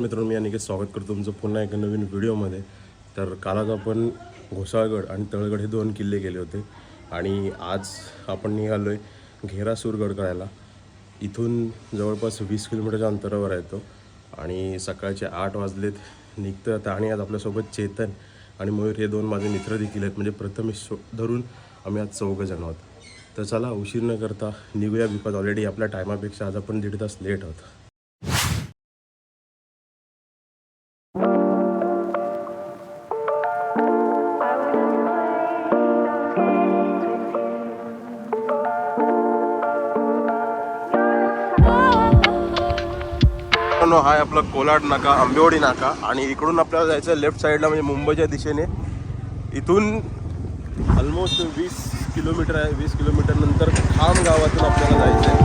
मित्रांनो, मी अनिकेत स्वागत करतो तुमचं पुन्हा एका नवीन व्हिडिओमध्ये. तर कालच आपण घोसाळगड आणि तळगड हे 2 किल्ले गेले होते आणि आज आपण निघालो आहे घेरासूरगड करायला. इथून जवळपास 20 किलोमीटरच्या अंतरावर आहे तो आणि सकाळचे 8 वाजलेत निघतं आता. आणि आज आपल्यासोबत चेतन आणि मयूर हे 2 माझे मित्र देखील आहेत, म्हणजे प्रथमेश धरून आम्ही आज 4 जण आहोत. तर चला उशीर न करता निघूया, बिकॉज ऑलरेडी आपल्या टायमापेक्षा आज आपण 1.5 तास लेट आहोत. हा आहे आपला कोलाड नाका, आंबेवाडी नाका. आणि इकडून आपल्याला जायचं आहे लेफ्ट साईडला, म्हणजे मुंबईच्या दिशेने. इथून ऑलमोस्ट 20 किलोमीटर आहे. 20 किलोमीटर नंतर खाम गावातून आपल्याला जायचं आहे.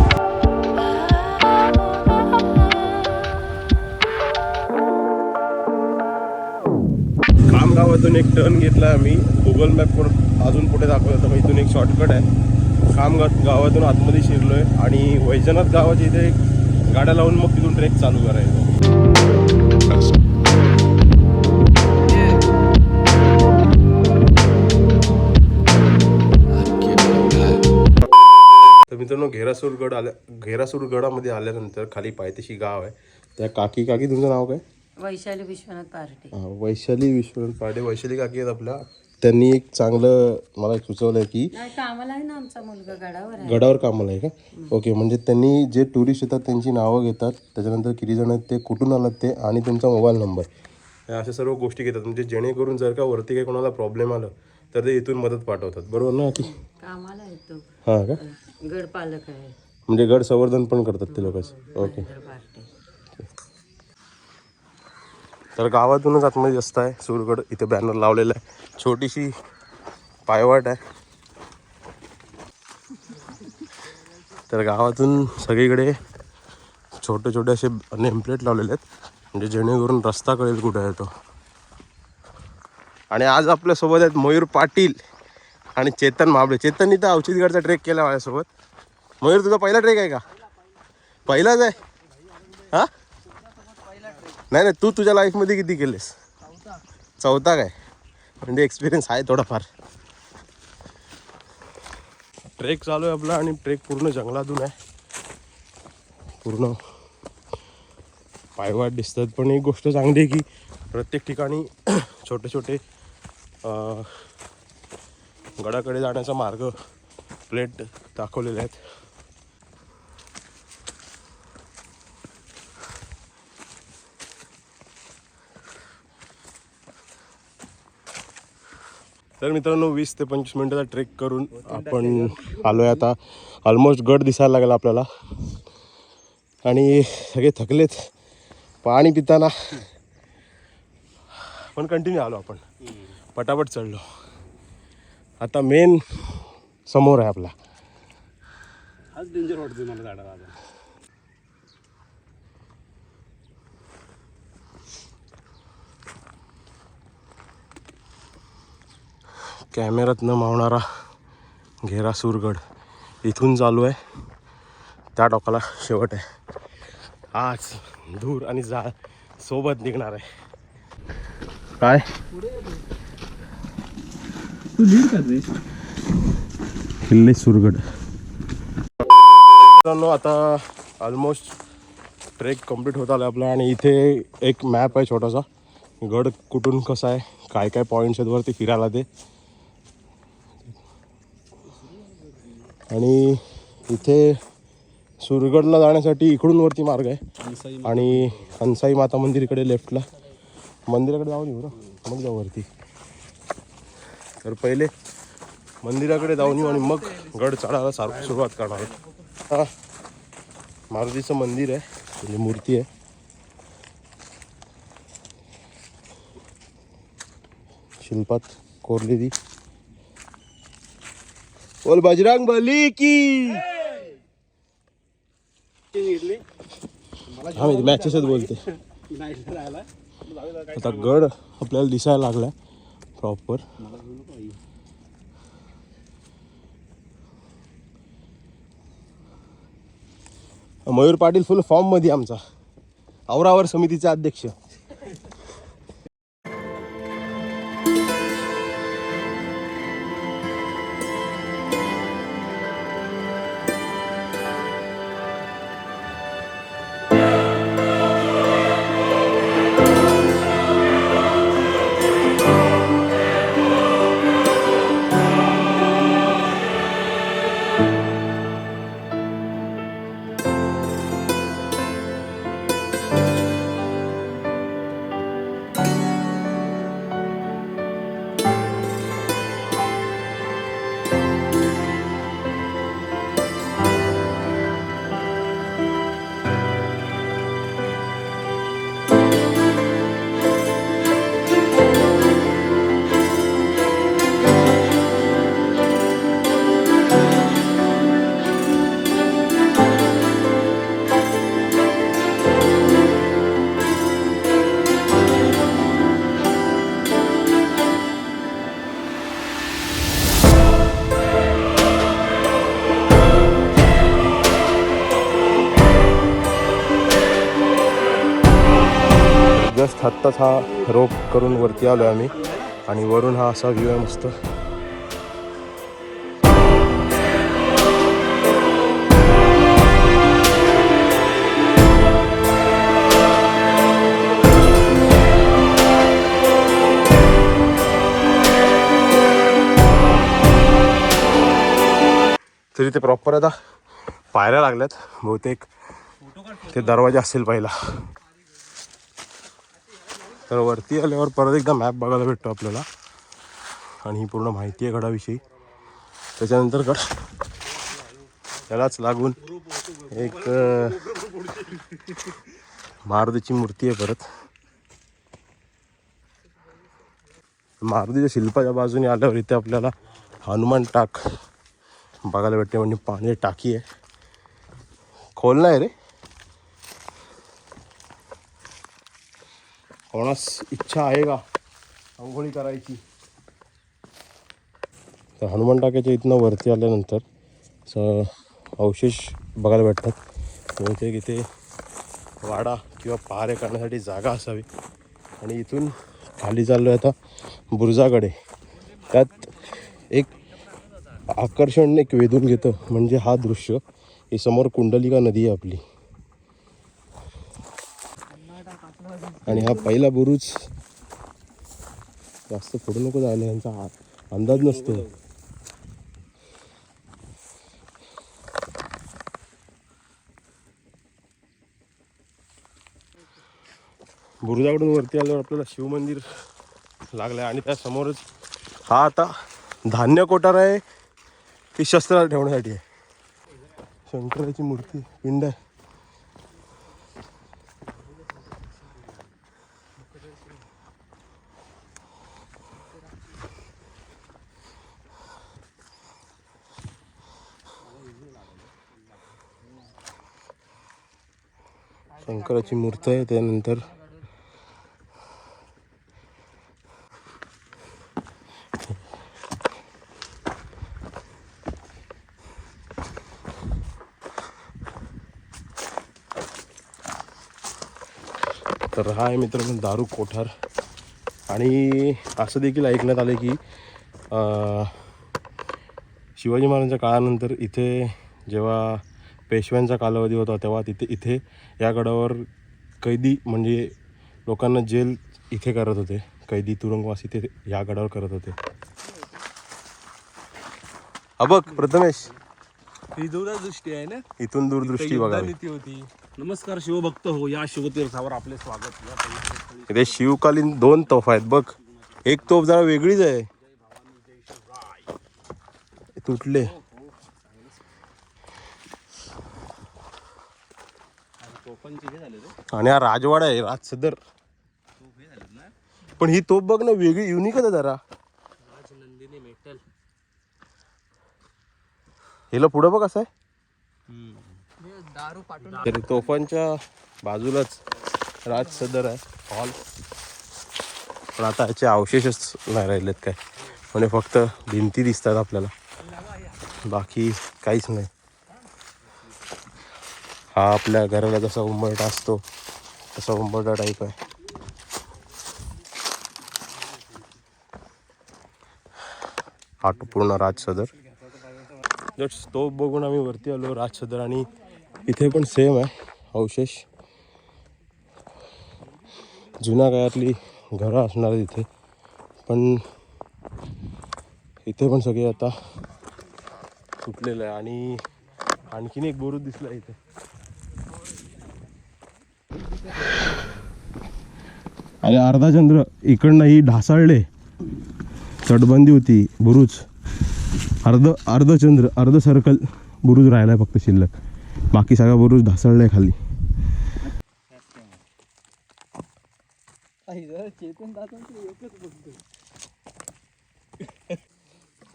खाम गावातून एक टर्न घेतला आम्ही. गुगल मॅपवर अजून पुढे दाखवत होतं, मग इथून एक शॉर्टकट आहे. खाम गावातून आतमध्ये शिरलो आहे आणि वैजनाथ गावाच्या इथे गाड्या लावून मग तिथून ट्रेक चालू करायचं. तर मित्रांनो, घेरासूरगडामध्ये आल्यानंतर खाली पायथ्याशी गाव आहे. त्या काकी तुमचं नाव काय? वैशाली विश्वनाथ पार्टे. वैशाली विश्वनाथ पार्टे. वैशाली काकी आहेत आपल्या. त्यांनी एक चांगलं मला सुचवलंय की कामाला आहे ना आमचा मुलगा गडावर कामाला आहे का? ओके, म्हणजे त्यांनी जे टुरिस्ट येतात त्यांची नावं घेतात, त्याच्यानंतर किती जण आहेत ते, कुठून आलात ते, आणि तुमचा मोबाईल नंबर, अशा सर्व गोष्टी घेतात. म्हणजे जेणेकरून जर का वरती काही कोणाला प्रॉब्लेम आलं तर ते इथून मदत पाठवतात. बरोबर ना की? कामाला येतो. हां का? गड पालक आहे, म्हणजे गड संवर्धन पण करतात ते लोकच. ओके. तर गावातूनच आतमध्ये रस्ता आहे सूरगड. इथे बॅनर लावलेला आहे, छोटीशी पायवाट आहे. तर गावातून सगळीकडे छोटे छोटे असे नेमप्लेट लावलेले आहेत, म्हणजे जेणेकरून रस्ता कळेल कुठे आहे तो. आणि आज आपल्यासोबत आहेत मयूर पाटील आणि चेतन महाबळे. चेतननी तर अवचितगडचा ट्रेक केला माझ्यासोबत. मयूर, तुझा पहिला ट्रेक आहे का? पहिलाच आहे? हां, नाही, तू तुझ्या लाईफमध्ये किती केलेस? चौथा काय? म्हणजे एक्सपिरियन्स आहे थोडाफार. ट्रेक चालू आहे आपला आणि ट्रेक पूर्ण जंगलातून आहे. पूर्ण पायवाट दिसतात. पण एक गोष्ट चांगली आहे की प्रत्येक ठिकाणी छोटे छोटे गडाकडे जाण्याचा मार्ग प्लेट दाखवलेले आहेत. तर मित्रांनो, 20 ते 25 मिनिटाचा ट्रेक करून आपण आलो आहे आता. ऑलमोस्ट गड दिसायला लागला आपल्याला आणि सगळे थकलेत पाणी पिताना, पण कंटिन्यू आलो आपण. पटापट चढलो. आता मेन समोर आहे आपला. आज डेंजर वाटते मला झाडाला. कॅमेऱ्यात न मावणारा घेरासूरगड इथून चालू आहे, त्या टोकाला शेवट आहे. आज धूर आणि जाळ सोबत निघणार आहे. काय तू लीड कर रे. किल्ले सुरगड. आता ऑलमोस्ट ट्रेक कंप्लीट होत आला आपला. आणि इथे एक मॅप आहे छोटासा, गड कुठून कसा आहे, काय काय पॉईंट्स आहेत वरती फिरायला ते. आणि इथे सुरगडला जाण्यासाठी इकडून वरती मार्ग आहे आणि हंसाई माता मंदिरकडे लेफ्टला. मंदिराकडे जाऊन येऊ ना, मग जाऊ वरती. तर पहिले मंदिराकडे जाऊन येऊ आणि मग गड चढायला सुरुवात करणार आहोत. हां, मारुतीचं मंदिर आहे, म्हणजे मूर्ती आहे. शिल्पात कोरलेली. बोल बजरंग बली की. हा, मी मॅचेसच बोलते. आता गड आपल्याला दिसायला लागलाय प्रॉपर. मयूर पाटील फुल फॉर्म मध्ये आमचा. औरावर समितीचे अध्यक्ष. जस्ट आत्ताच हा रोप करून वरती आलो आम्ही आणि वरून हा असा व्ह्यू आहे मस्त. तरी ते प्रॉपर आता पायऱ्या लागल्यात बहुतेक ते दरवाजा असेल पहिला. तर वरती आल्यावर परत एकदा मॅप बघायला भेटतो आपल्याला आणि ही पूर्ण माहिती आहे गडाविषयी. त्याच्यानंतर गड त्यालाच लागून एक मारुतीची मूर्ती आहे. परत मारुतीच्या शिल्पाच्या बाजूने आल्यावर इथे आपल्याला हनुमान टाक बघायला भेटते. म्हणजे पाणी टाकी आहे, खोल नाही रे. कोणास इच्छा आहे का आंघोळी करायची तर हनुमान टाक्याच्या इथनं वरती आल्यानंतर अवशेष बघायला भेटतात. बहुतेक इथे वाडा किंवा पहारे करण्यासाठी जागा असावी. आणि इथून खाली चाललो आहे आता बुरुजाकडे. त्यात एक आकर्षण एक वेधून घेतं म्हणजे हा दृश्य. ही समोर कुंडलिका नदी आहे आपली आणि हा पहिला बुरुज. जास्त पुढे नको जायला, यांचा अंदाज नसतो. बुरुजाकडून वरती आल्यावर आपल्याला शिवमंदिर लागलं आहे आणि त्यासमोरच हा आता धान्य कोठार आहे की शस्त्र ठेवण्यासाठी आहे. शंकराची मूर्ती पिंड आहे. शंकराची मूर्ती आहे. त्यानंतर तर हा आहे मित्रांनो दारू कोठार. आणि असं देखील ऐकण्यात आलं की शिवाजी महाराजांच्या काळानंतर इथे जेव्हा पेशव्यांचा कालावधी होता तेव्हा इथे या गडावर कैदी म्हणजे लोकांना जेल इथे करत होते. कैदी तुरुंगवास इथे या गडावर करत होते. हा बघ प्रथमेश, ही दूरदृष्टी आहे ना, इथून दूरदृष्टी बघा. होती. नमस्कार शिवभक्त हो, या शिवतीर्थावर आपले स्वागत. इथे शिवकालीन 2 तोफ आहेत बघ. एक तोफ जरा वेगळीच आहे, तुटले. आणि हा राजवाडा आहे राजसदर. पण ही तोफ बघ ना, वेगळी युनिक आहे जरा. हिला पुढं बघ कसं आहे. तर तोफांच्या बाजूलाच राजसदर आहे हॉल. पण आता याचे अवशेषच नाही राहिलेत काय, म्हणजे फक्त भिंती दिसतात आपल्याला, बाकी काहीच नाही. हा आपल्या घराला जसा उंबरठा असतो असा उंबरठा टाईप आहे. हा तो पूर्ण राजसदर. जस्ट तो बघून आम्ही वरती आलो राजसदर, आणि इथे पण सेम आहे अवशेष. जुन्या काळातली घरं असणार इथे, पण इथे पण सगळे आता तुटलेलं आहे. आणि आणखीन एक बुरुज दिसला इथे. आणि अर्धा चंद्र इकडनं ही ढासाळले, तटबंदी होती, बुरुज अर्ध चंद्र अर्ध सर्कल बुरुज राहिलाय फक्त शिल्लक. बाकी सगळा बुरुज ढासळलाय खाली.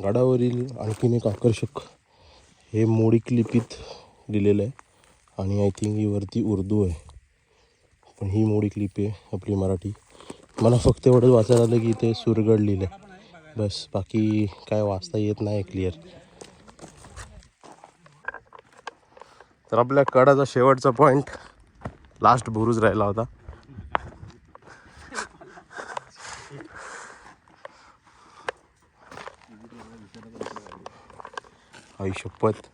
गडावरील आणखीन एक आकर्षक हे मोडीक लिपीत लिहिलेलं आहे, आणि आय थिंक ही वरती उर्दू आहे, पण ही मोडीक लिपी आहे आपली मराठी. मला फक्त एवढंच वाचायला आलं की ते सुरगड लिहिलं आहे, बस. बाकी काय वाचता येत नाही क्लिअर. तर आपल्या कडाचा शेवटचा पॉईंट, लास्ट बुरुज राहिला होता. आई शपथ.